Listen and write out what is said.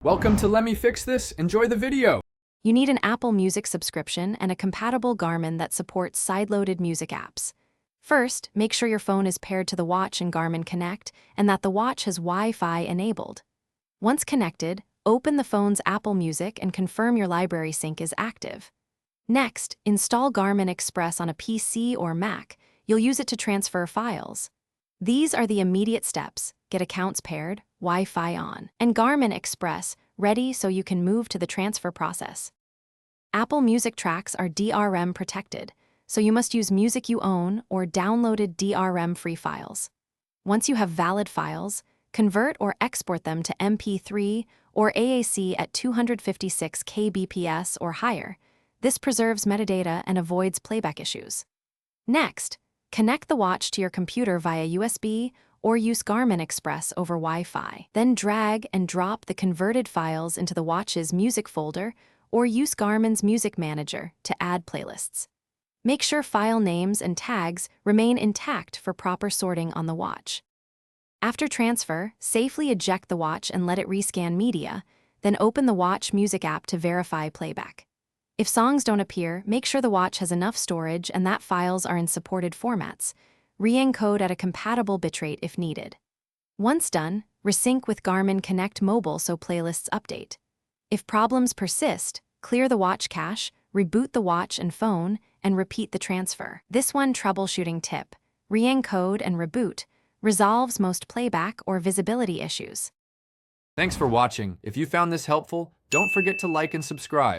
Welcome to Let Me Fix This. Enjoy the video. You need an Apple Music subscription and a compatible Garmin that supports side-loaded music apps. First, make sure your phone is paired to the watch in Garmin Connect and that the watch has Wi-Fi enabled. Once connected, open the phone's Apple Music and confirm your library sync is active. Next, install Garmin Express on a PC or Mac. You'll use it to transfer files. These are the immediate steps: get accounts paired, Wi-Fi on, and Garmin Express ready so you can move to the transfer process. Apple Music tracks are DRM protected, so you must use music you own or downloaded DRM-free files. Once you have valid files, convert or export them to MP3 or AAC at 256 kbps or higher. This preserves metadata and avoids playback issues. Next, connect the watch to your computer via USB or use Garmin Express over Wi-Fi. Then drag and drop the converted files into the watch's music folder or use Garmin's Music Manager to add playlists. Make sure file names and tags remain intact for proper sorting on the watch. After transfer, safely eject the watch and let it rescan media, then open the watch music app to verify playback. If songs don't appear, make sure the watch has enough storage and that files are in supported formats. Re-encode at a compatible bitrate if needed. Once done, resync with Garmin Connect Mobile so playlists update. If problems persist, clear the watch cache, reboot the watch and phone, and repeat the transfer. This one troubleshooting tip: re-encode and reboot resolves most playback or visibility issues. Thanks for watching. If you found this helpful, don't forget to like and subscribe.